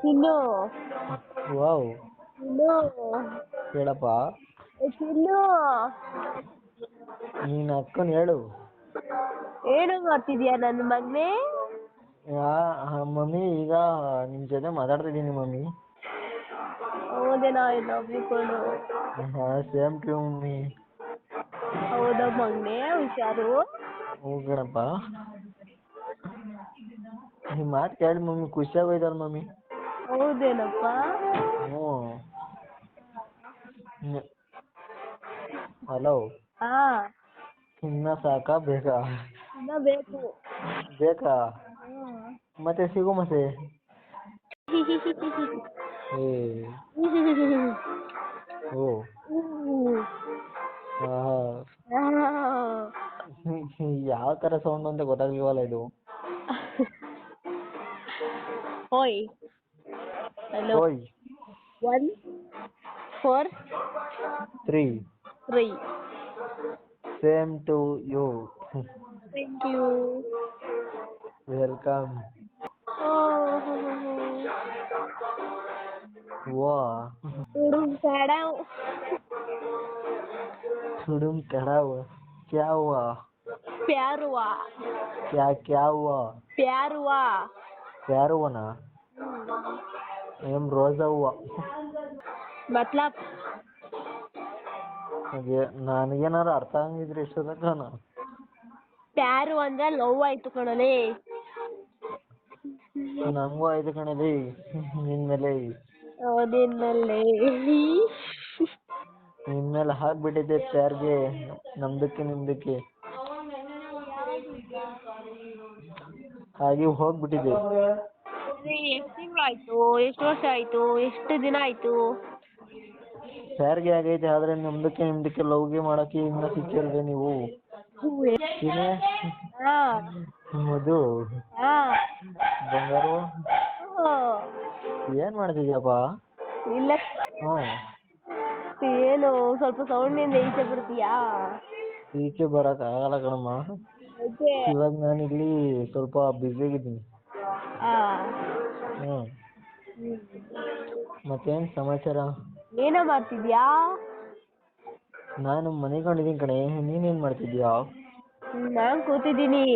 ಚಿನ್ನು wow ಚಿನ್ನು ಹೇಳಪ್ಪ. ಚಿನ್ನು ನೀನ್ ಅಕ್ಕನ್ ಹೇಳು. ಏನು ಮಾಡ್ತಿದ್ಯಾ ನನ್ನ ಮಗನೇ? ಮಮ್ಮಿ ಈಗ ನಿಮ್ ಜೊತೆ ಮಾತಾಡ್ತಿದ್ದೀನಿ ಮಮ್ಮಿ. ಹೌದೇನಾ ಇನ್ನೊಬ್ರು ಸೇಮ್ ಟು ಮಮ್ಮಿ. ಹೌದಾ ಮಗನೇ ಹುಷಾರು. ಹೋಗಣಪ್ಪ. ನಿಮ್ ಮಾತು ಕೇಳಿ ಮಮ್ಮಿ ಖುಷಿ ಆಗೋಯ್ತಲ್ಲ ಮಮ್ಮಿ. ಹೌದೇನಪ್ಪ. ಹಲೋ. ಹಾ ಇನ್ನ ಸಾಕಾ ಬೇಕಾ? ಇನ್ನ ಬೇಕು. ಬೇಕಾ? ಮತ್ತೆ ಸಿಗು ಮತ್ತೆ. ಏ ಓ ಯಾವ ತರ ಸೌಂಡ್ ಅಂತ ಗೊತ್ತಾಗ್ಲಿವಲ್ಲ ಇದು. ಓಯ್ ಹಲೋ. ಓಯ್ 1 4 3 3. Same to you. Thank you. Welcome. ವಾ सुडुम चढ़ा हुआ क्या हुआ? प्यार हुआ. क्या हुआ? प्यार हुआ. प्यार हुआ ना? रोजा हुआ. मतलब ಅದೇ ನನಗೇನಾರು ಅರ್ಥ ಆಗಿದ್ರೆ ಇಷ್ಟದಕ್ಕನ. ಪ್ಯಾರು ಅಂದ್ರೆ ಲವ್ ಆಯ್ತು ಕಣಲೇ. ನಂಗೂ ಆಯ್ತು ಕಣಲಿ ನಿನ್ಮೇಲೆ. ನಿನ್ಮೇಲೆ ಹಾಕ್ಬಿಟ್ಟಿದ್ದೆ ಪ್ಯಾರ್ಗೆ ನಮ್ದಕ್ಕೆ ನಿಮ್ದಕ್ಕೆ ಹಾಗೆ ಹೋಗ್ಬಿಟ್ಟಿದೆ. ಎಷ್ಟು ತಿಂಗಳಾಯ್ತು? ಎಷ್ಟು ವರ್ಷ ಆಯ್ತು? ಎಷ್ಟು ದಿನ ಆಯ್ತು? ಪ್ಯಾರ್ಗೆ ಆಗೈತೆ ಆದ್ರೆ ನಮ್ದಕ್ಕೆ ನಿಮ್ದಕ್ಕೆ ಲವ್ಗೆ ಮಾಡಕ್ಕೆ ಇನ್ನ ಸಿಕ್ಕಿಲ್ವೇ ನೀವು? ಮಧು ಬಂಗಾರು ಏನ್ ಮಾಡ್ತಿದ್ಯಪ್ಪ? ಇಲ್ಲ ಏನು ಸ್ವಲ್ಪ ಸೌಂಡಿಂದ ಈಚೆ ಬರ್ತೀಯಾ? ಈಚೆ ಬರಕ್ ಆಗಲ್ಲ ಕಣಮ್ಮ. ಇವಾಗ ನಾನಿಲ್ಲಿ ಸ್ವಲ್ಪ ಬ್ಯುಸಿ ಆಗಿದ್ದೀನಿ. ಮತ್ತೇನ್ ಸಮಾಚಾರ? ಏನೋ ಮಾಡ್ತಿದ್ಯಾ? ನಾನು ಮನಿಕೊಂಡಿದ್ದೀನಿ ಕಣೆ. ನೀನೇನ್ ಮಾಡ್ತಿದ್ಯಾ? ನಾನ್ ಕೂತಿದ್ದೀನಿ.